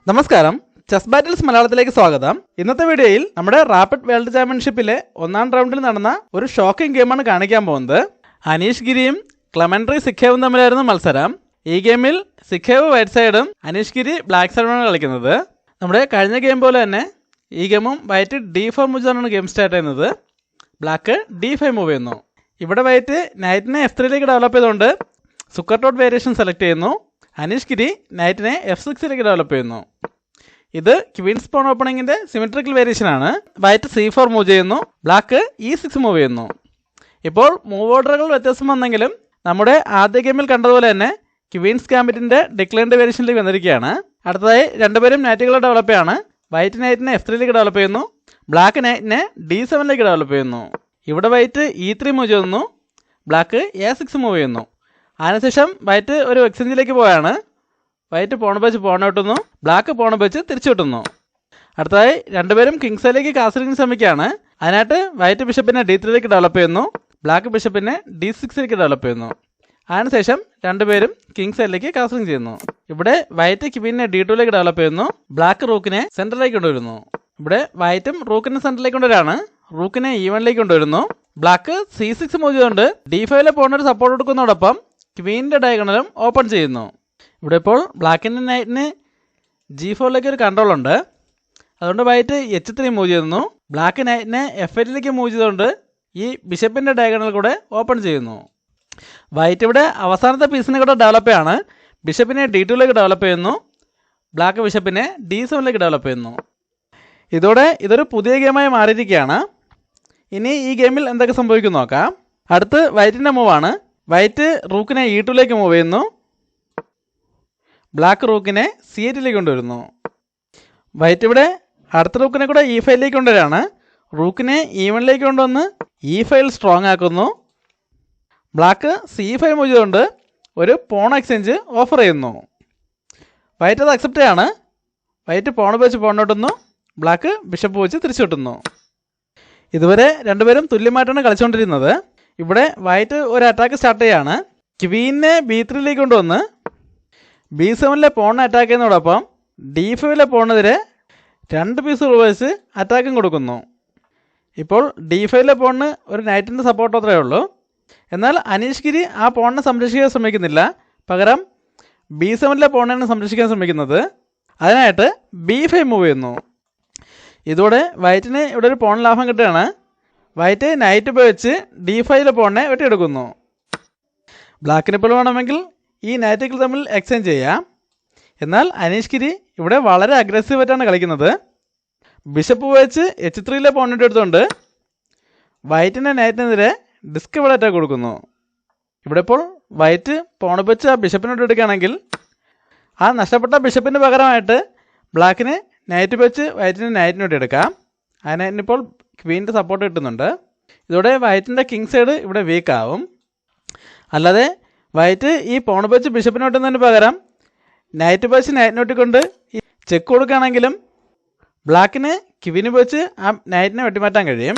നമസ്കാരം, chess battles മലയാളത്തിലേക്ക് സ്വാഗതം. ഇന്നത്തെ വീഡിയോയിൽ നമ്മുടെ റാപ്പിഡ് വേൾഡ് ചാമ്പ്യൻഷിപ്പിലെ ഒന്നാം റൗണ്ടിൽ നടന്ന ഒരു ഷോക്കിംഗ് ഗെയിമാണ് കാണിക്കാൻ പോകുന്നത്. അനീഷ് ഗിരിയും ക്ലെമൻട്രി സിഖേവും തമ്മിലായിരുന്നു മത്സരം. ഈ ഗെയിമിൽ സിഖേവ് വൈറ്റ് സൈഡും അനീഷ് ഗിരി ബ്ലാക്ക് സൈഡുമാണ് കളിക്കുന്നത്. നമ്മുടെ കഴിഞ്ഞ ഗെയിം പോലെ തന്നെ ഈ ഗെയിമും വൈറ്റ് D4 മുതലാണ് ഗെയിം സ്റ്റാർട്ട് ചെയ്യുന്നത്. ബ്ലാക്ക് D5 മൂവ് ചെയ്യുന്നു. ഇവിടെ വൈറ്റ് നൈറ്റിനെ F3ലേക്ക് ഡെവലപ്പ് ചെയ്തുകൊണ്ട് സുക്കർ ടോട്ട് വേരിയേഷൻ സെലക്ട് ചെയ്യുന്നു. അനീഷ് ഗിരി നൈറ്റിനെ F6ലേക്ക് ഡെവലപ്പ് ചെയ്യുന്നു. ഇത് ക്വീൻസ് പോൺ ഓപ്പണിങ്ങിൻ്റെ സിമെട്രിക്കൽ വേരിയേഷനാണ്. വൈറ്റ് C4 മൂവ് ചെയ്യുന്നു. ബ്ലാക്ക് E6 മൂവ് ചെയ്യുന്നു. ഇപ്പോൾ മൂവ് ഓർഡറുകൾ വ്യത്യാസം വന്നെങ്കിലും നമ്മുടെ ആദ്യ ഗെയിമിൽ കണ്ടതുപോലെ തന്നെ ക്വീൻസ് ഗാംബിറ്റിൻ്റെ ഡിക്ലൈൻഡ് വേരിയേഷനിലേക്ക് വന്നിരിക്കുകയാണ്. അടുത്തതായി രണ്ടുപേരും നൈറ്റുകളെ ഡെവലപ്പ് ചെയ്യാണ്. വൈറ്റ് നൈറ്റിനെ F3ലേക്ക് ഡെവലപ്പ് ചെയ്യുന്നു. ബ്ലാക്ക് നൈറ്റിനെ D7ലേക്ക് ഡെവലപ്പ് ചെയ്യുന്നു. ഇവിടെ വൈറ്റ് E3 മൂവ് ചെയ്യുന്നു. ബ്ലാക്ക് A6 മൂവ് ചെയ്യുന്നു. അതിനുശേഷം വൈറ്റ് ഒരു എക്സ്ചേഞ്ചിലേക്ക് പോയാണ്. വൈറ്റ് പോൺ വെച്ച് പോൺ ഔട്ടുന്നു. ബ്ലാക്ക് പോൺ വെച്ച് തിരിച്ചു കിട്ടുന്നു. അടുത്തതായി രണ്ടുപേരും കിങ്സിലേക്ക് കാസലിംഗ് ശ്രമിക്കുകയാണ്. അതിനായിട്ട് വൈറ്റ് ബിഷപ്പിനെ D3ലേക്ക് ഡെവലപ്പ് ചെയ്യുന്നു. ബ്ലാക്ക് ബിഷപ്പിനെ D6ലേക്ക് ഡെവലപ്പ് ചെയ്യുന്നു. അതിനുശേഷം രണ്ടുപേരും കിങ് സൈഡിലേക്ക് കാസലിംഗ് ചെയ്യുന്നു. ഇവിടെ വൈറ്റ് ക്വീനെ D2ലേക്ക് ഡെവലപ്പ് ചെയ്യുന്നു. ബ്ലാക്ക് റൂക്കിനെ സെൻറ്ററിലേക്ക് കൊണ്ടുവരുന്നു. ഇവിടെ വൈറ്റും റൂക്കിനെ സെൻറ്ററിലേക്ക് കൊണ്ടുവരാണ്. റൂക്കിനെ E1ലേക്ക് കൊണ്ടുവരുന്നു. ബ്ലാക്ക് C6 മൂവ് ചെയ്തുകൊണ്ട് D5ലെ പോണിന് സപ്പോർട്ട് കൊടുക്കുന്നതോടൊപ്പം ക്വീനിൻ്റെ ഡയഗണലും ഓപ്പൺ ചെയ്യുന്നു. ഇവിടെ ഇപ്പോൾ ബ്ലാക്കിൻ്റെ നൈറ്റിന് G4ലേക്ക് ഒരു കൺട്രോൾ ഉണ്ട്. അതുകൊണ്ട് വൈറ്റ് H3 മൂവ് ചെയ്യുന്നു. ബ്ലാക്ക് നൈറ്റിനെ F8ലേക്ക് മൂവ് ചെയ്തുകൊണ്ട് ഈ ബിഷപ്പിൻ്റെ ഡയഗണൽ കൂടെ ഓപ്പൺ ചെയ്യുന്നു. വൈറ്റ് ഇവിടെ അവസാനത്തെ പീസിനെ കൂടെ ഡെവലപ്പ് ചെയ്യാണ്. ബിഷപ്പിനെ D2ലേക്ക് ഡെവലപ്പ് ചെയ്യുന്നു. ബ്ലാക്ക് ബിഷപ്പിനെ D7ലേക്ക് ഡെവലപ്പ് ചെയ്യുന്നു. ഇതോടെ ഇതൊരു പുതിയ ഗെയിമായി മാറിയിരിക്കുകയാണ്. ഇനി ഈ ഗെയിമിൽ എന്തൊക്കെ സംഭവിക്കും നോക്കാം. അടുത്ത് വൈറ്റിൻ്റെ മൂവാണ്. വൈറ്റ് റൂക്കിനെ E2ലേക്ക് മൂവ് ചെയ്യുന്നു. ബ്ലാക്ക് റൂക്കിനെ C8ലേക്ക് കൊണ്ടുവരുന്നു. വൈറ്റ് ഇവിടെ അടുത്ത റൂക്കിനെ കൂടെ E5ലേക്ക് കൊണ്ടുവരികയാണ്. റൂക്കിനെ E1ലേക്ക് കൊണ്ടുവന്ന് E5 സ്ട്രോങ് ആക്കുന്നു. ബ്ലാക്ക് C5 മൂവ് ചെയ്തുകൊണ്ട് ഒരു പോൺ എക്സ്ചേഞ്ച് ഓഫർ ചെയ്യുന്നു. വൈറ്റ് അത് അക്സെപ്റ്റ് ചെയ്യാണ്. വൈറ്റ് പോൺ വെച്ച് പോൺ ഔട്ടുന്നു. ബ്ലാക്ക് ബിഷപ്പ് വെച്ച് തിരിച്ചു കിട്ടുന്നു. ഇതുവരെ രണ്ടുപേരും തുല്യമായിട്ടാണ് കളിച്ചുകൊണ്ടിരുന്നത്. ഇവിടെ വൈറ്റ് ഒരു അറ്റാക്ക് സ്റ്റാർട്ട് ചെയ്യാണ്. ക്വീനെ B3ലേക്ക് കൊണ്ടുവന്ന് B7ലെ പോണിനെ അറ്റാക്ക് ചെയ്യുന്നതോടൊപ്പം D5ലെ പോണിനെതിരെ 2 പീസ് റിവേഴ്സ് അറ്റാക്കും കൊടുക്കുന്നു. ഇപ്പോൾ D5ലെ പോണിന് ഒരു നൈറ്റിൻ്റെ സപ്പോർട്ട് അത്രയേ ഉള്ളൂ. എന്നാൽ അനീഷ് ഗിരി ആ പോണിനെ സംരക്ഷിക്കാൻ ശ്രമിക്കുന്നില്ല. പകരം B7ലെ പോണിനെ സംരക്ഷിക്കാൻ ശ്രമിക്കുന്നത്. അതിനായിട്ട് B5 മൂവ് ചെയ്യുന്നു. ഇതോടെ വൈറ്റിന് ഇവിടെ ഒരു പോൺ ലാഭം കിട്ടുകയാണ്. വൈറ്റ് നൈറ്റ് ഉപയോഗിച്ച് D5ലെ പോണിനെ വെട്ടിയെടുക്കുന്നു. ബ്ലാക്കിന് ഇപ്പോൾ വേണമെങ്കിൽ ഈ നൈറ്റുകൾ തമ്മിൽ എക്സ്ചേഞ്ച് ചെയ്യാം. എന്നാൽ അനീഷ് ഗിരി ഇവിടെ വളരെ അഗ്രസീവായിട്ടാണ് കളിക്കുന്നത്. ബിഷപ്പ് ഉപയോഗിച്ച് H3ലെ പോണിട്ട് എടുത്തുകൊണ്ട് വൈറ്റിൻ്റെ നൈറ്റിനെതിരെ ഡിസ്കവർ അറ്റാക്ക് കൊടുക്കുന്നു. ഇവിടെ ഇപ്പോൾ വൈറ്റ് പോൺ വെച്ച് ആ ബിഷപ്പിനോട്ട് എടുക്കുകയാണെങ്കിൽ ആ നഷ്ടപ്പെട്ട ബിഷപ്പിന് പകരമായിട്ട് ബ്ലാക്കിന് നൈറ്റ് വെച്ച് വൈറ്റിന് നൈറ്റിനോട്ട് എടുക്കാം. ആ നൈറ്റിനിപ്പോൾ ക്വീനിൻ്റെ സപ്പോർട്ട് കിട്ടുന്നുണ്ട്. ഇതോടെ വൈറ്റിൻ്റെ കിങ് സൈഡ് ഇവിടെ വീക്ക് ആവും. അല്ലാതെ വൈറ്റ് ഈ പോൺ വെച്ച് ബിഷപ്പിനോട്ടുന്നതിന് പകരം നൈറ്റ് വെച്ച് നൈറ്റിനോട്ടി കൊണ്ട് ഈ ചെക്ക് കൊടുക്കുകയാണെങ്കിലും ബ്ലാക്കിന് ക്വീന് വെച്ച് ആ നൈറ്റിനെ വെട്ടിമാറ്റാൻ കഴിയും.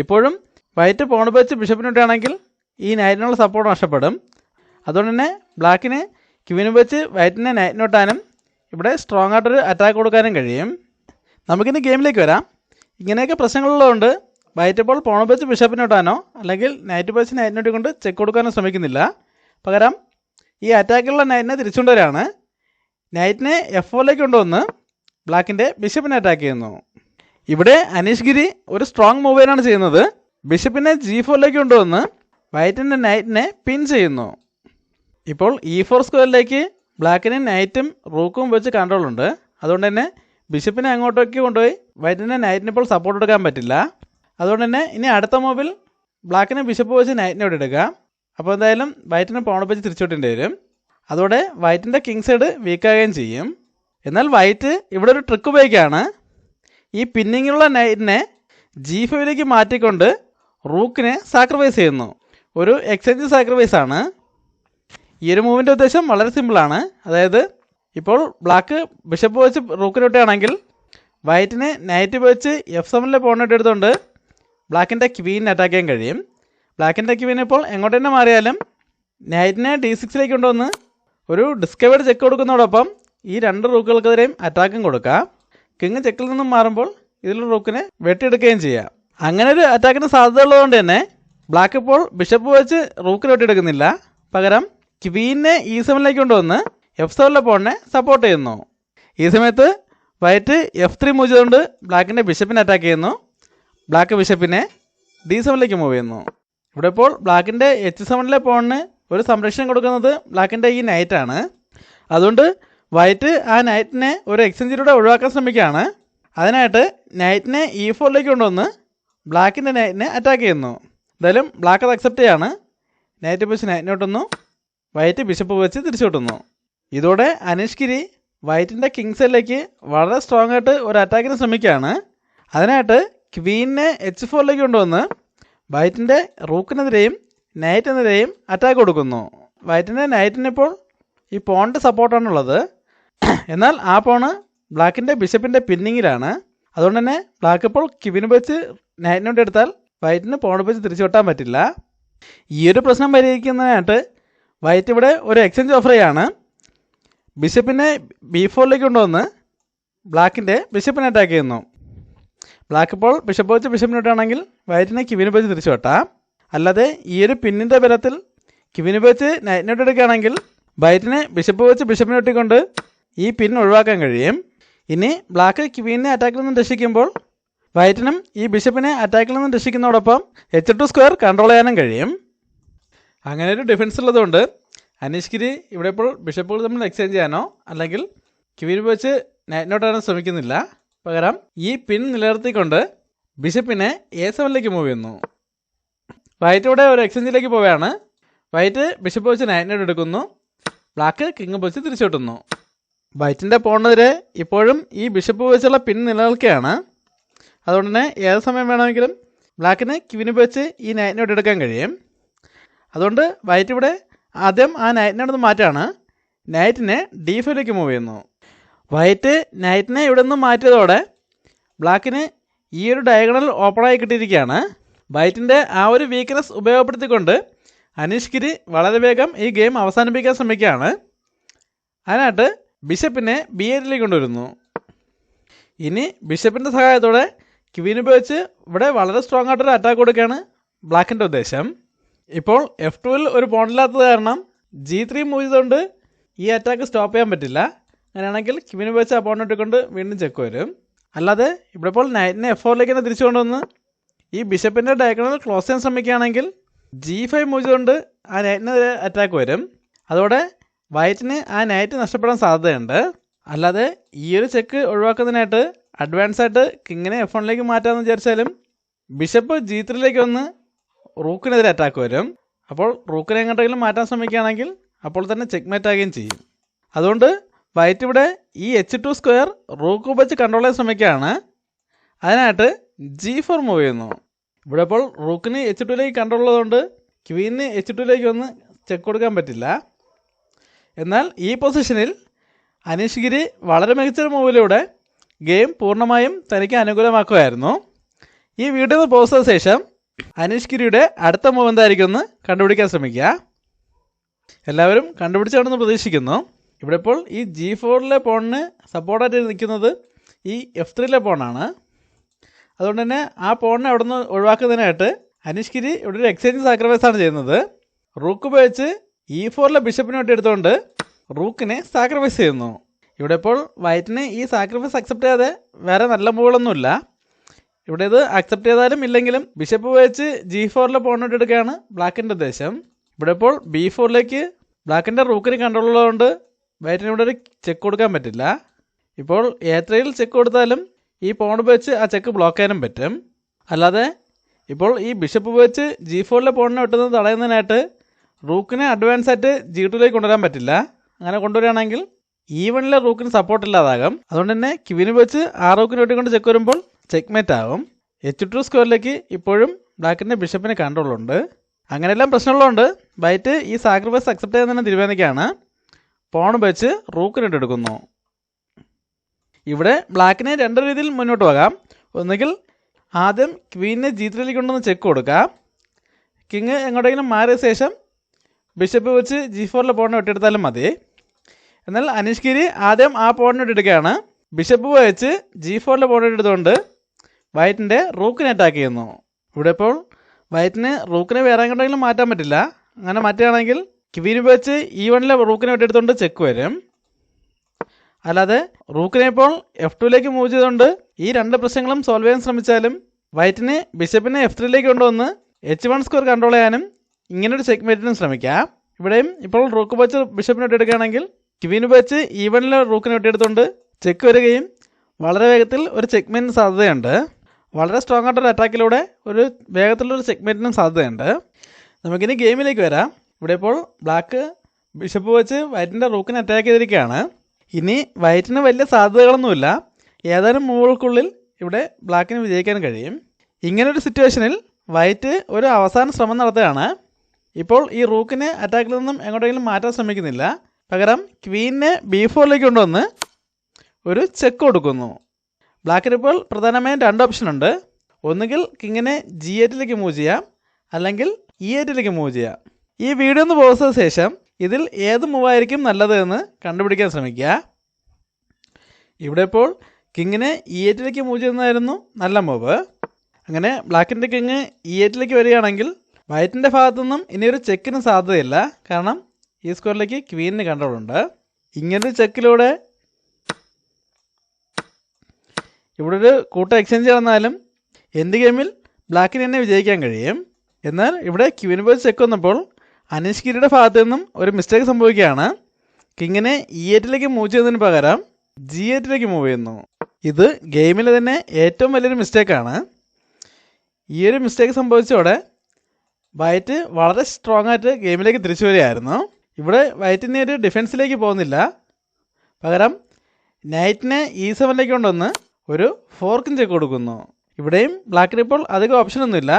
ഇപ്പോഴും വൈറ്റ് പോൺ വെച്ച് ബിഷപ്പിനോട്ടാണെങ്കിൽ ഈ നൈറ്റിനുള്ള സപ്പോർട്ട് നഷ്ടപ്പെടും. അതുകൊണ്ട് തന്നെ ബ്ലാക്കിന് ക്വീന് വെച്ച് വൈറ്റിനെ നൈറ്റിനോട്ടാനും ഇവിടെ സ്ട്രോങ് ആയിട്ടൊരു അറ്റാക്ക് കൊടുക്കാനും കഴിയും. നമുക്കിനി ഗെയിമിലേക്ക് വരാം. ഇങ്ങനെയൊക്കെ പ്രശ്നങ്ങളുള്ളതുകൊണ്ട് വൈറ്റ് ഇപ്പോൾ പോൺ വെച്ച് ബിഷപ്പിനോട്ടാനോ അല്ലെങ്കിൽ നൈറ്റ് വെച്ച് നൈറ്റിനോട്ടി കൊണ്ട് ചെക്ക് കൊടുക്കാനോ ശ്രമിക്കുന്നില്ല. പകരം ഈ അറ്റാക്കുള്ള നൈറ്റിനെ തിരിച്ചുകൊണ്ടുവരാണ്. നൈറ്റിനെ F4ലേക്ക് കൊണ്ടുവന്ന് ബ്ലാക്കിൻ്റെ ബിഷപ്പിനെ അറ്റാക്ക് ചെയ്യുന്നു. ഇവിടെ അനീഷ് ഗിരി ഒരു സ്ട്രോങ് മൂവേനാണ് ചെയ്യുന്നത്. ബിഷപ്പിനെ G4ലേക്ക് കൊണ്ടുവന്ന് വൈറ്റിൻ്റെ നൈറ്റിനെ പിൻ ചെയ്യുന്നു. ഇപ്പോൾ E4 സ്ക്വയറിലേക്ക് ബ്ലാക്കിന് നൈറ്റും റൂക്കും വെച്ച് കൺട്രോൾ ഉണ്ട്. അതുകൊണ്ട് തന്നെ ബിഷപ്പിനെ അങ്ങോട്ടേക്ക് കൊണ്ടുപോയി വൈറ്റിൻ്റെ നൈറ്റിന് ഇപ്പോൾ സപ്പോർട്ട് എടുക്കാൻ പറ്റില്ല. അതുകൊണ്ട് തന്നെ ഇനി അടുത്ത മൂവിൽ ബ്ലാക്കിന് ബിഷപ്പ് വെച്ച് നൈറ്റിനോട് എടുക്കുക. അപ്പോൾ എന്തായാലും വൈറ്റിന് പോൺ വെച്ച് തിരിച്ചുവിട്ടേണ്ടി വരും. അതോടെ വൈറ്റിൻ്റെ കിങ് സൈഡ് വീക്കാകുകയും ചെയ്യും. എന്നാൽ വൈറ്റ് ഇവിടെ ഒരു ട്രിക്ക് ഉപയോഗിക്കുകയാണ്. ഈ പിന്നിങ്ങിലുള്ള നൈറ്റിനെ G5ലേക്ക് മാറ്റിക്കൊണ്ട് റൂക്കിനെ സാക്രിഫൈസ് ചെയ്യുന്നു. ഒരു എക്സ്ചേഞ്ച് സാക്രിഫൈസ് ആണ്. ഈ ഒരു മൂവിൻ്റെ ഉദ്ദേശം വളരെ സിമ്പിളാണ്. അതായത് ഇപ്പോൾ ബ്ലാക്ക് ബിഷപ്പ് വെച്ച് റൂക്കിനോട്ടാണെങ്കിൽ വൈറ്റിന് നൈറ്റ് വെച്ച് F7ലെ പോണിട്ട് എടുത്തുകൊണ്ട് ബ്ലാക്കിൻ്റെ ക്വീനെ അറ്റാക്ക് ചെയ്യാൻ കഴിയും. ബ്ലാക്കിൻ്റെ ക്വീൻ ഇപ്പോൾ എങ്ങോട്ട് തന്നെ മാറിയാലും നൈറ്റിനെ D6ലേക്ക് കൊണ്ടുവന്ന് ഒരു ഡിസ്കവേർഡ് ചെക്ക് കൊടുക്കുന്നതോടൊപ്പം ഈ 2 റൂക്കുകൾക്കെതിരെയും അറ്റാക്കും കൊടുക്കാം. കിങ് ചെക്കിൽ നിന്നും മാറുമ്പോൾ ഇതിലുള്ള റൂക്കിനെ വെട്ടിയെടുക്കുകയും ചെയ്യാം. അങ്ങനെ ഒരു അറ്റാക്കിന് സാധ്യത ഉള്ളതുകൊണ്ട് തന്നെ ബ്ലാക്ക് ഇപ്പോൾ ബിഷപ്പ് വെച്ച് റൂക്കിനെ വെട്ടിയെടുക്കുന്നില്ല. പകരം ക്വീനെ E7ലേക്ക് കൊണ്ടുവന്ന് F7 പോണിനെ സപ്പോർട്ട് ചെയ്യുന്നു. ഈ സമയത്ത് വൈറ്റ് F3 മൂവ് ചെയ്തുകൊണ്ട് ബ്ലാക്കിൻ്റെ ബിഷപ്പിനെ അറ്റാക്ക് ചെയ്യുന്നു. ബ്ലാക്ക് ബിഷപ്പിനെ D7ലേക്ക് മൂവ് ചെയ്യുന്നു. ഇവിടെ ഇപ്പോൾ ബ്ലാക്കിൻ്റെ H7 പോണിന് ഒരു സംരക്ഷണം കൊടുക്കുന്നത് ബ്ലാക്കിൻ്റെ ഈ നൈറ്റാണ്. അതുകൊണ്ട് വൈറ്റ് ആ നൈറ്റിനെ ഒരു എക്സ്ചേഞ്ചിലൂടെ ഒഴിവാക്കാൻ ശ്രമിക്കുകയാണ്. അതിനായിട്ട് നൈറ്റിനെ E4ലേക്ക് കൊണ്ടുവന്ന് ബ്ലാക്കിൻ്റെ നൈറ്റിനെ അറ്റാക്ക് ചെയ്യുന്നു. എന്തായാലും ബ്ലാക്ക് അത് അക്സെപ്റ്റ് ചെയ്യാണ്. നൈറ്റ് വെച്ച് നൈറ്റിനോട്ടുന്നു, വൈറ്റ് ബിഷപ്പ് വെച്ച് തിരിച്ചു വിട്ടുന്നു. ഇതോടെ അനീഷ് ഗിരി വൈറ്റിൻ്റെ കിങ് സൈഡിലേക്ക് വളരെ സ്ട്രോങ് ആയിട്ട് ഒരു അറ്റാക്കിന് ശ്രമിക്കുകയാണ്. അതിനായിട്ട് ക്വീനെ H4ലേക്ക് കൊണ്ടുവന്ന് വൈറ്റിൻ്റെ റൂക്കിനെതിരെയും നൈറ്റിനെതിരെയും അറ്റാക്ക് കൊടുക്കുന്നു. വൈറ്റിൻ്റെ നൈറ്റിനിപ്പോൾ ഈ പോണിൻ്റെ സപ്പോർട്ടാണുള്ളത്. എന്നാൽ ആ പോണ് ബ്ലാക്കിൻ്റെ ബിഷപ്പിൻ്റെ പിന്നിങ്ങിലാണ്. അതുകൊണ്ട് തന്നെ ബ്ലാക്ക് ഇപ്പോൾ ക്വീന് വെച്ച് നൈറ്റിനോട്ട് എടുത്താൽ വൈറ്റിന് പോണ് വെച്ച് തിരിച്ചു വിട്ടാൻ പറ്റില്ല. ഈ ഒരു പ്രശ്നം പരിഹരിക്കുന്നതിനായിട്ട് വൈറ്റ് ഇവിടെ ഒരു എക്സ്ചേഞ്ച് ഓഫർ ചെയ്യാണ്. ബിഷപ്പിനെ B4ലേക്ക് കൊണ്ടുവന്ന് ബ്ലാക്കിൻ്റെ ബിഷപ്പിനെ അറ്റാക്ക് ചെയ്യുന്നു. ബ്ലാക്ക് ഇപ്പോൾ ബിഷപ്പ് വെച്ച് ബിഷപ്പിനെ വിട്ടാണെങ്കിൽ വൈറ്റിനെ ക്വീന് വെച്ച് തിരിച്ചു വിട്ടാം. അല്ലാതെ ഈ ഒരു പിന്നിൻ്റെ ബലത്തിൽ ക്വീന് വെച്ച് നൈറ്റിനോട്ട് എടുക്കുകയാണെങ്കിൽ വൈറ്റിനെ ബിഷപ്പ് വെച്ച് ബിഷപ്പിനെ വെട്ടിക്കൊണ്ട് ഈ പിൻ ഒഴിവാക്കാൻ കഴിയും. ഇനി ബ്ലാക്ക് ക്വീനെ അറ്റാക്കിൽ നിന്നും രക്ഷിക്കുമ്പോൾ വൈറ്റിനും ഈ ബിഷപ്പിനെ അറ്റാക്കിൽ നിന്നും രക്ഷിക്കുന്നതോടൊപ്പം H2 കൺട്രോൾ ചെയ്യാനും കഴിയും. അങ്ങനെ ഒരു ഡിഫൻസ് ഉള്ളതുകൊണ്ട് അനീഷ് ഗിരി ഇവിടെ ഇപ്പോൾ ബിഷപ്പുകൾ തമ്മിൽ എക്സ്ചേഞ്ച് ചെയ്യാനോ അല്ലെങ്കിൽ ക്വീൻ വെച്ച് നൈറ്റിനോട്ടാനോ ശ്രമിക്കുന്നില്ല. പകരം ഈ പിൻ നിലനിർത്തിക്കൊണ്ട് ബിഷപ്പിനെ A7ലേക്ക് മൂവ് ചെയ്യുന്നു. വൈറ്റ് ഇവിടെ ഒരു എക്സ്ചേഞ്ചിലേക്ക് പോവുകയാണ്. വൈറ്റ് ബിഷപ്പ് വെച്ച് നൈറ്റിനോട്ട് എടുക്കുന്നു. ബ്ലാക്ക് കിങ് വെച്ച് തിരിച്ചു വിട്ടുന്നു. വൈറ്റിൻ്റെ പോണിനെതിരെ ഇപ്പോഴും ഈ ബിഷപ്പ് വെച്ചുള്ള പിൻ നിലനിൽക്കുകയാണ്. അതുകൊണ്ട് തന്നെ ഏത് സമയം വേണമെങ്കിലും ബ്ലാക്കിന് ക്വീന് വെച്ച് ഈ നൈറ്റിനോട്ട് എടുക്കാൻ കഴിയും. അതുകൊണ്ട് വൈറ്റ് ഇവിടെ ആദ്യം ആ നൈറ്റിനോട് മാറ്റാണ്. നൈറ്റിനെ D5ലേക്ക് മൂവ് ചെയ്യുന്നു. വൈറ്റ് നൈറ്റിനെ ഇവിടെ നിന്ന് മാറ്റിയതോടെ ബ്ലാക്കിന് ഈ ഒരു ഡയഗണൽ ഓപ്പണായി കിട്ടിയിരിക്കുകയാണ്. വൈറ്റിൻ്റെ ആ ഒരു വീക്ക്നെസ് ഉപയോഗപ്പെടുത്തിക്കൊണ്ട് അനീഷ് ഗിരി വളരെ വേഗം ഈ ഗെയിം അവസാനിപ്പിക്കാൻ ശ്രമിക്കുകയാണ്. അതിനായിട്ട് ബിഷപ്പിനെ B8ലേക്ക് കൊണ്ടുവരുന്നു. ഇനി ബിഷപ്പിൻ്റെ സഹായത്തോടെ ക്വീൻ ഉപയോഗിച്ച് ഇവിടെ വളരെ സ്ട്രോങ് ആയിട്ടൊരു അറ്റാക്ക് കൊടുക്കുകയാണ് ബ്ലാക്കിൻ്റെ ഉദ്ദേശം. ഇപ്പോൾ F2 ഒരു പോണില്ലാത്തത് കാരണം G3 മൂവ് ചെയ്തുകൊണ്ട് ഈ അറ്റാക്ക് സ്റ്റോപ്പ് ചെയ്യാൻ പറ്റില്ല. അങ്ങനെയാണെങ്കിൽ ക്വീൻ ഉപയോഗിച്ച് ആ പോണിട്ടിക്കൊണ്ട് വീണ്ടും ചെക്ക് വരും. അല്ലാതെ ഇവിടെ ഇപ്പോൾ നൈറ്റിനെ F4ലേക്ക് തന്നെ തിരിച്ചു കൊണ്ടുവന്ന് ഈ ബിഷപ്പിൻ്റെ ഡയഗണൽ ക്ലോസ് ചെയ്യാൻ ശ്രമിക്കുകയാണെങ്കിൽ G5 മൂവ് ചെയ്തുകൊണ്ട് ആ നൈറ്റിനെതിരെ അറ്റാക്ക് വരും. അതോടെ വൈറ്റിന് ആ നൈറ്റ് നഷ്ടപ്പെടാൻ സാധ്യതയുണ്ട്. അല്ലാതെ ഈ ഒരു ചെക്ക് ഒഴിവാക്കുന്നതിനായിട്ട് അഡ്വാൻസ് ആയിട്ട് കിങ്ങിനെ F1ലേക്ക് മാറ്റാമെന്ന് വിചാരിച്ചാലും ബിഷപ്പ് G3ലേക്ക് വന്ന് റൂക്കിനെതിരെ അറ്റാക്ക് വരും. അപ്പോൾ റൂക്കിനെ എങ്ങോട്ടെങ്കിലും മാറ്റാൻ ശ്രമിക്കുകയാണെങ്കിൽ അപ്പോൾ തന്നെ ചെക്ക്മേറ്റ് ആകുകയും ചെയ്യും. അതുകൊണ്ട് വൈറ്റ് ഇവിടെ ഈ H2 റൂക്ക് വെച്ച് കൺട്രോൾ ചെയ്യാൻ ശ്രമിക്കുകയാണ്. അതിനായിട്ട് G4 മൂവ് ചെയ്യുന്നു. ഇവിടെ ഇപ്പോൾ റൂക്കിന് H2ലേക്ക് കൺട്രോൾ ഉള്ളതുകൊണ്ട് ക്വീനിന് H2ലേക്ക് വന്ന് ചെക്ക് കൊടുക്കാൻ പറ്റില്ല. എന്നാൽ ഈ പൊസിഷനിൽ അനീഷ് ഗിരി വളരെ മികച്ചൊരു മൂവിലൂടെ ഗെയിം പൂർണ്ണമായും തനിക്ക് അനുകൂലമാക്കുകയായിരുന്നു. ഈ വീഡിയോ പോസ്റ്റ് ചെയ്ത ശേഷം അനീഷ് ഗിരിയുടെ അടുത്ത മൂവ് എന്തായിരിക്കും എന്ന് കണ്ടുപിടിക്കാൻ ശ്രമിക്കുക. എല്ലാവരും കണ്ടുപിടിച്ചാണെന്ന് പ്രതീക്ഷിക്കുന്നു. ഇവിടെ ഇപ്പോൾ ഈ G4 പോണിന് സപ്പോർട്ടായിട്ട് നിൽക്കുന്നത് ഈ F3 പോണാണ്. അതുകൊണ്ട് തന്നെ ആ പോണിനെ അവിടെ നിന്ന് ഒഴിവാക്കുന്നതിനായിട്ട് അനീഷ് ഗിരി ഇവിടെ ഒരു എക്സ്ചേഞ്ച് സാക്രിഫൈസാണ് ചെയ്യുന്നത്. റൂക്ക് ഉപയോഗിച്ച് E4 ബിഷപ്പിനെ വേണ്ടി എടുത്തുകൊണ്ട് റൂക്കിനെ സാക്രിഫൈസ് ചെയ്യുന്നു. ഇവിടെ ഇപ്പോൾ വൈറ്റിന് ഈ സാക്രിഫൈസ് അക്സെപ്റ്റ് ചെയ്യാതെ വേറെ നല്ല മൂവുകളൊന്നുമില്ല. ഇവിടെ ഇത് അക്സെപ്റ്റ് ചെയ്താലും ഇല്ലെങ്കിലും ബിഷപ്പ് ഉപയോഗിച്ച് G4 പോണിട്ട് എടുക്കുകയാണ് ബ്ലാക്കിൻ്റെ ഉദ്ദേശം. ഇവിടെ ഇപ്പോൾ B4ലേക്ക് ബ്ലാക്കിൻ്റെ റൂക്കിന് കൺട്രോൾ ഉള്ളതുകൊണ്ട് വൈറ്റിന് ഇവിടെ ഒരു ചെക്ക് കൊടുക്കാൻ പറ്റില്ല. ഇപ്പോൾ A3 ചെക്ക് കൊടുത്താലും ഈ പോൺ ഉപയോഗിച്ച് ആ ചെക്ക് ബ്ലോക്ക് ചെയ്യാനും പറ്റും. അല്ലാതെ ഇപ്പോൾ ഈ ബിഷപ്പ് ഉപയോഗിച്ച് G4 പോണിനെ വെട്ടുന്നത് തടയുന്നതിനായിട്ട് റൂക്കിനെ അഡ്വാൻസ് ആയിട്ട് G2ലേക്ക് കൊണ്ടുവരാൻ പറ്റില്ല. അങ്ങനെ കൊണ്ടുവരികയാണെങ്കിൽ E1 റൂക്കിന് സപ്പോർട്ട് ഇല്ലാതാകും. അതുകൊണ്ട് തന്നെ ക്വീൻ വെച്ച് ആ റൂക്കിന് വെട്ടിക്കൊണ്ട് ചെക്ക് വരുമ്പോൾ ചെക്ക്മേറ്റ് ആകും. H2 ഇപ്പോഴും ബ്ലാക്കിൻ്റെ ബിഷപ്പിന് കൺട്രോൾ ഉണ്ട്. അങ്ങനെയെല്ലാം പ്രശ്നമുള്ളതുകൊണ്ട് വൈറ്റ് ഈ സാക്രിഫൈസ് അക്സെപ്റ്റ് ചെയ്യാൻ തന്നെ തീരുമാനിക്കുകയാണ്. പോൺ വെച്ച് റൂക്കിന് എടുക്കുന്നു. ഇവിടെ ബ്ലാക്കിനെ രണ്ട് രീതിയിൽ മുന്നോട്ട് പോകാം. ഒന്നുകിൽ ആദ്യം ക്വീനിനെ G3ലേക്ക് കൊണ്ടുവന്ന് ചെക്ക് കൊടുക്കാം. കിങ് എങ്ങോട്ടെങ്കിലും മാറിയ ശേഷം ബിഷപ്പ് വെച്ച് G4 പോണിനെ വെട്ടിയെടുത്താലും മതി. എന്നാൽ അനീഷ് ഗിരി ആദ്യം ആ പോയിന്റ് എടുക്കുകയാണ്. ബിഷപ്പ് വെച്ച് G4 പോയിന്റ് എടുത്തുകൊണ്ട് വൈറ്റിൻ്റെ റൂക്കിനെ അറ്റാക്ക് ചെയ്യുന്നു. ഇവിടെ ഇപ്പോൾ വൈറ്റിന് റൂക്കിനെ വേറെ എങ്ങോട്ടെങ്കിലും മാറ്റാൻ പറ്റില്ല. അങ്ങനെ മാറ്റുകയാണെങ്കിൽ ക്വീൻ വെച്ച് E1 റൂക്കിനെ വെട്ടിയെടുത്തുകൊണ്ട് ചെക്ക് വരും. അല്ലാതെ റൂക്കിനെ ഇപ്പോൾ F2 മൂവ് ചെയ്തുകൊണ്ട് ഈ രണ്ട് പ്രശ്നങ്ങളും സോൾവ് ചെയ്യാൻ ശ്രമിച്ചാലും വൈറ്റിന് ബിഷപ്പിനെ F3 കൊണ്ടുവന്ന് H1 സ്ക്വയർ കൺട്രോൾ ചെയ്യാനും ഇങ്ങനൊരു ചെക്ക്മേറ്റിനും ശ്രമിക്കാം. ഇവിടെയും ഇപ്പോൾ റൂക്ക് വെച്ച് ബിഷപ്പിനെ വെട്ടിയെടുക്കുകയാണെങ്കിൽ ക്വീൻ വെച്ച് E1 റൂക്കിനെ വെട്ടിയെടുത്തുകൊണ്ട് ചെക്ക് വരികയും വളരെ വേഗത്തിൽ ഒരു ചെക്ക്മേറ്റിന് സാധ്യതയുണ്ട്. വളരെ സ്ട്രോങ് ആയിട്ടൊരു അറ്റാക്കിലൂടെ ഒരു വേഗത്തിലൊരു ചെക്ക്മേറ്റിനും സാധ്യതയുണ്ട്. നമുക്കിനി ഗെയിമിലേക്ക് വരാം. ഇവിടെ ഇപ്പോൾ ബ്ലാക്ക് ബിഷപ്പ് വെച്ച് വൈറ്റിൻ്റെ റൂക്കിനെ അറ്റാക്ക് ചെയ്തിരിക്കുകയാണ്. ഇനി വൈറ്റിന് വലിയ സാധ്യതകളൊന്നുമില്ല. ഏതാനും മൂവുകൾക്കുള്ളിൽ ഇവിടെ ബ്ലാക്കിന് വിജയിക്കാൻ കഴിയും. ഇങ്ങനൊരു സിറ്റുവേഷനിൽ വൈറ്റ് ഒരു അവസാന ശ്രമം നടത്തുകയാണ്. ഇപ്പോൾ ഈ റൂക്കിനെ അറ്റാക്കിൽ നിന്നും എങ്ങോട്ടെങ്കിലും മാറ്റാൻ ശ്രമിക്കുന്നില്ല. പകരം ക്വീനിനെ B4 കൊണ്ടുവന്ന് ഒരു ചെക്ക് കൊടുക്കുന്നു. ബ്ലാക്കിന് ഇപ്പോൾ പ്രധാനമായും രണ്ട് ഓപ്ഷൻ ഉണ്ട്. ഒന്നുകിൽ കിങ്ങിനെ G8 മൂവ് ചെയ്യാം, അല്ലെങ്കിൽ E8 മൂവ് ചെയ്യാം. ഈ വീഡിയോ ഒന്ന് പോസ് ചെയ്ത ശേഷം ഇതിൽ ഏത് മൂവായിരിക്കും നല്ലത് എന്ന് കണ്ടുപിടിക്കാൻ ശ്രമിക്കുക. ഇവിടെ ഇപ്പോൾ കിങ്ങിനെ E8 മൂവ് ചെയ്യുന്നതായിരുന്നു നല്ല മൂവ്. അങ്ങനെ ബ്ലാക്കിൻ്റെ കിങ് E8 വരികയാണെങ്കിൽ വൈറ്റിൻ്റെ ഭാഗത്തു നിന്നും ഇനിയൊരു ചെക്കിന് സാധ്യതയില്ല. കാരണം ഈ സ്ക്വയറിലേക്ക് ക്വീനിന് കൺട്രോൾ ഉണ്ട്. ഇങ്ങനൊരു ചെക്കിലൂടെ ഇവിടെ ഒരു കൂട്ട എക്സ്ചേഞ്ച് നടന്നാലും എന്ത് ഗെയിമിൽ ബ്ലാക്കിന് തന്നെ വിജയിക്കാൻ കഴിയും. എന്നാൽ ഇവിടെ ക്വീൻ പോയി ചെക്ക് വന്നപ്പോൾ അനീഷ് ഗിരിയുടെ ഭാഗത്തു നിന്നും ഒരു മിസ്റ്റേക്ക് സംഭവിക്കുകയാണ്. കിങ്ങിനെ E8 മൂവ് ചെയ്യുന്നതിന് പകരം G8 മൂവ് ചെയ്യുന്നു. ഇത് ഗെയിമിൽ തന്നെ ഏറ്റവും വലിയൊരു മിസ്റ്റേക്കാണ്. ഈ ഒരു മിസ്റ്റേക്ക് സംഭവിച്ചതോടെ വൈറ്റ് വളരെ സ്ട്രോങ് ആയിട്ട് ഗെയിമിലേക്ക് തിരിച്ചു വരികയായിരുന്നു. ഇവിടെ വൈറ്റിന് ഒരു ഡിഫൻസിലേക്ക് പോകുന്നില്ല. പകരം നൈറ്റിനെ E7 കൊണ്ടുവന്ന് ഒരു ഫോർക്കും ചെക്ക് കൊടുക്കുന്നു. ഇവിടെയും ബ്ലാക്കിന് ഇപ്പോൾ അധികം ഓപ്ഷനൊന്നുമില്ല.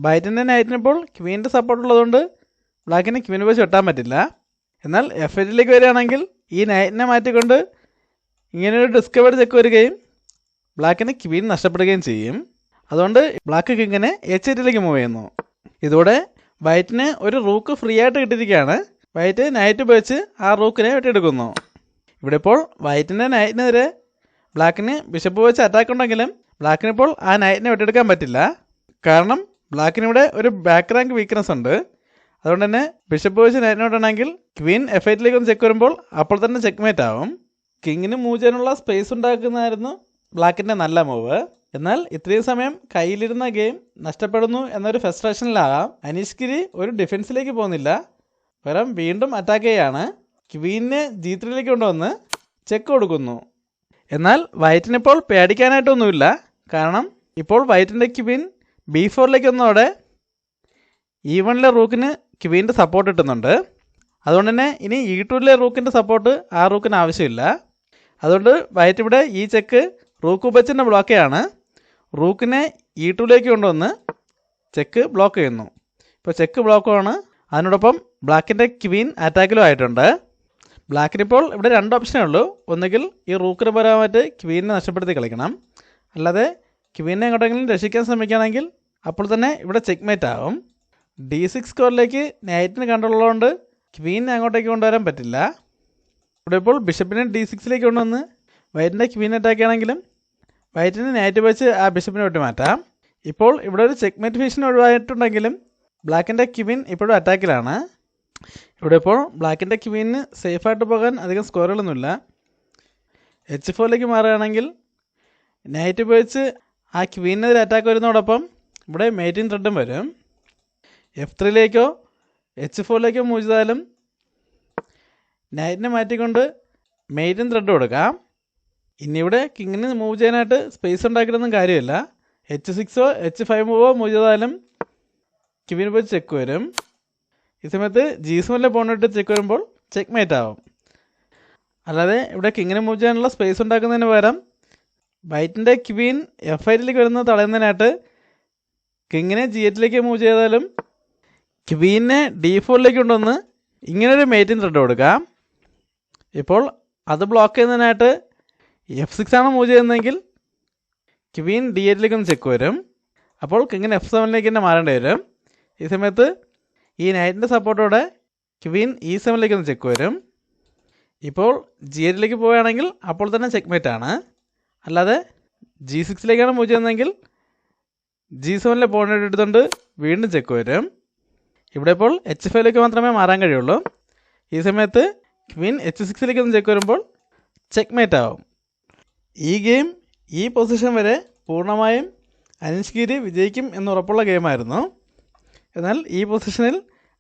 വൈറ്റിൻ്റെ നൈറ്റിനിപ്പോൾ ക്വീൻ്റെ സപ്പോർട്ട് ഉള്ളതുകൊണ്ട് ബ്ലാക്കിന് ക്വീൻ വെച്ച് വെട്ടാൻ പറ്റില്ല. എന്നാൽ F8 വരികയാണെങ്കിൽ ഈ നൈറ്റിനെ മാറ്റിക്കൊണ്ട് ഇങ്ങനെയൊരു ഡിസ്കവേർഡ് ചെക്ക് വരികയും ബ്ലാക്കിന് ക്വീൻ നഷ്ടപ്പെടുകയും ചെയ്യും. അതുകൊണ്ട് ബ്ലാക്ക് കിങ്ങിനെ H8 മൂവ് ചെയ്യുന്നു. ഇതോടെ വൈറ്റിന് ഒരു റൂക്ക് ഫ്രീ ആയിട്ട് കിട്ടിയിരിക്കുകയാണ്. വൈറ്റ് നൈറ്റ് ഉപയോഗിച്ച് ആ റൂക്കിനെ വെട്ടിയെടുക്കുന്നു. ഇവിടെ ഇപ്പോൾ വൈറ്റിൻ്റെ നൈറ്റിനെതിരെ ബ്ലാക്കിന് ബിഷപ്പ് വെച്ച് അറ്റാക്ക് ഉണ്ടെങ്കിലും ബ്ലാക്കിനിപ്പോൾ ആ നൈറ്റിനെ വെട്ടിയെടുക്കാൻ പറ്റില്ല. കാരണം ബ്ലാക്കിനിവിടെ ഒരു ബാക്ക് റാങ്ക് വീക്ക്നെസ് ഉണ്ട്. അതുകൊണ്ട് തന്നെ ബിഷപ്പ് വെച്ച് നൈറ്റിനെ വെട്ടണമെങ്കിൽ ക്വീൻ F8 ഒന്ന് ചെക്ക് വരുമ്പോൾ അപ്പോൾ തന്നെ ചെക്ക്മേറ്റ് ആവും. കിങ്ങിന് മൂവ് ചെയ്യാനുള്ള സ്പേസ് ഉണ്ടാക്കുന്നതായിരുന്നു ബ്ലാക്കിൻ്റെ നല്ല മൂവ്. എന്നാൽ ഇത്രയും സമയം കയ്യിലിരുന്ന ഗെയിം നഷ്ടപ്പെടുന്നു എന്നൊരു ഫ്രസ്ട്രേഷനിലാകാം അനീഷ് ഗിരി ഒരു ഡിഫൻസിലേക്ക് പോകുന്നില്ല. പകരം വീണ്ടും അറ്റാക്ക് ചെയ്യാണ്. ക്വീനിനെ G3 കൊണ്ടുവന്ന് ചെക്ക് കൊടുക്കുന്നു. എന്നാൽ വൈറ്റിനിപ്പോൾ പേടിക്കാനായിട്ടൊന്നുമില്ല. കാരണം ഇപ്പോൾ വൈറ്റിൻ്റെ ക്വീൻ B4 വന്നതോടെ E1 റൂക്കിന് ക്വീൻ്റെ സപ്പോർട്ട് കിട്ടുന്നുണ്ട്. അതുകൊണ്ട് തന്നെ ഇനി E2 റൂക്കിൻ്റെ സപ്പോർട്ട് ആ റൂക്കിന് ആവശ്യമില്ല. അതുകൊണ്ട് വൈറ്റ് ഇവിടെ ഈ ചെക്ക് റൂക്ക് ഉപയോഗിച്ചിൻ്റെ ബ്ലോക്കെയാണ്. റൂക്കിനെ E2 കൊണ്ടുവന്ന് ചെക്ക് ബ്ലോക്ക് ചെയ്യുന്നു. ഇപ്പോൾ ചെക്ക് ബ്ലോക്കാണ്. അതിനോടൊപ്പം ബ്ലാക്കിൻ്റെ ക്വീൻ അറ്റാക്കിലും ആയിട്ടുണ്ട്. ബ്ലാക്കിനിപ്പോൾ ഇവിടെ രണ്ട് ഓപ്ഷനേ ഉള്ളൂ. ഒന്നുകിൽ ഈ റൂക്കിന് പരമായിട്ട് ക്വീനിനെ നഷ്ടപ്പെടുത്തി കളിക്കണം, അല്ലാതെ ക്വീനെ എങ്ങോട്ടെങ്കിലും രക്ഷിക്കാൻ ശ്രമിക്കുകയാണെങ്കിൽ അപ്പോൾ തന്നെ ഇവിടെ ചെക്ക്മേറ്റ് ആവും. D6 സ്കോറിലേക്ക് നൈറ്റിന് കൺട്രോൾ ഉള്ളതുകൊണ്ട് ക്വീനെ അങ്ങോട്ടേക്ക് കൊണ്ടുവരാൻ പറ്റില്ല. ഇവിടെ ഇപ്പോൾ ബിഷപ്പിനെ D6 കൊണ്ടുവന്ന് വൈറ്റിൻ്റെ ക്വീൻ അറ്റാക്ക് ആണെങ്കിലും വൈറ്റിന് നൈറ്റ് വെച്ച് ആ ബിഷപ്പിനെ വിട്ട് മാറ്റാം. ഇപ്പോൾ ഇവിടെ ഒരു ചെക്ക്മേറ്റ് ഫീഷൻ ഒഴിവായിട്ടുണ്ടെങ്കിലും ബ്ലാക്കിൻ്റെ ക്വീൻ ഇപ്പോഴും അറ്റാക്കിലാണ്. ഇവിടെ ഇപ്പോൾ ബ്ലാക്കിൻ്റെ ക്വീനിന് സേഫായിട്ട് പോകാൻ അധികം സ്കോറുകളൊന്നുമില്ല. H4 മാറുകയാണെങ്കിൽ നൈറ്റ് ഉപയോഗിച്ച് ആ ക്വീനെതിരെ അറ്റാക്ക് വരുന്നതോടൊപ്പം ഇവിടെ മേറ്റിംഗ് ത്രെഡും വരും. F3 H4 മൂവ് ചെയ്താലും നൈറ്റിനെ മാറ്റിക്കൊണ്ട് മേറ്റിംഗ് ത്രെഡ് കൊടുക്കാം. ഇനി ഇവിടെ കിങ്ങിന് മൂവ് ചെയ്യാനായിട്ട് സ്പേസ് ഉണ്ടാക്കിയിട്ടൊന്നും കാര്യമില്ല. H6 H5 മൂവ് ചെയ്താലും ക്വീൻ പോയി ചെക്ക് വരും. ഈ സമയത്ത് G7 പോണിട്ട് ചെക്ക് വരുമ്പോൾ ചെക്ക് മേറ്റ് ആവും. അല്ലാതെ ഇവിടെ കിങ്ങിനെ മൂവ് ചെയ്യാനുള്ള സ്പേസ് ഉണ്ടാക്കുന്നതിന് പകരം വൈറ്റിൻ്റെ ക്വീൻ F8 വരുന്നത് തടയുന്നതിനായിട്ട് കിങ്ങിനെ G8 മൂവ് ചെയ്താലും ക്വീനെ D4 കൊണ്ടുവന്ന് ഇങ്ങനൊരു മേറ്റിംഗ് ത്രെഡ് കൊടുക്കാം. ഇപ്പോൾ അത് ബ്ലോക്ക് ചെയ്യുന്നതിനായിട്ട് F6 ആണ് മൂവ് ചെയ്യുന്നതെങ്കിൽ ക്വീൻ D8 ഒന്ന് ചെക്ക് വരും. അപ്പോൾ കിങ്ങിന് F7 തന്നെ മാറേണ്ടി വരും. ഈ സമയത്ത് ഈ നൈറ്റിൻ്റെ സപ്പോർട്ടോടെ ക്വീൻ E7 ഒന്ന് ചെക്ക് വരും. ഇപ്പോൾ G8 പോവുകയാണെങ്കിൽ അപ്പോൾ തന്നെ ചെക്ക്മേറ്റ് ആണ്. അല്ലാതെ G6 മൂവ് ചെയ്യുന്നതെങ്കിൽ G7 പോയിന്റ് എടുത്തുകൊണ്ട് വീണ്ടും ചെക്ക് വരും. ഇവിടെ ഇപ്പോൾ H5 മാത്രമേ മാറാൻ കഴിയുള്ളൂ. ഈ സമയത്ത് ക്വീൻ H6 ചെക്ക് വരുമ്പോൾ ചെക്ക്മേറ്റ് ആവും. ഈ ഗെയിം ഈ പൊസിഷൻ വരെ പൂർണ്ണമായും അനീഷ് ഗിരി വിജയിക്കും എന്നുറപ്പുള്ള ഗെയിമായിരുന്നു. എന്നാൽ ഈ പൊസിഷനിൽ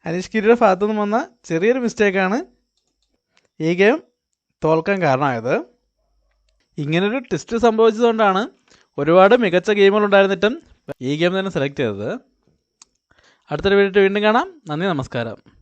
അനീഷ് ഗിരിയുടെ ഭാഗത്തു നിന്നും വന്ന ചെറിയൊരു മിസ്റ്റേക്കാണ് ഈ ഗെയിം തോൽക്കാൻ കാരണമായത്. ഇങ്ങനൊരു ട്വിസ്റ്റ് സംഭവിച്ചതുകൊണ്ടാണ് ഒരുപാട് മികച്ച ഗെയിമുകൾ ഉണ്ടായിരുന്നിട്ടും ഈ ഗെയിം തന്നെ സെലക്ട് ചെയ്തത്. അടുത്തൊരു വീഡിയോ വീണ്ടും കാണാം. നന്ദി, നമസ്കാരം.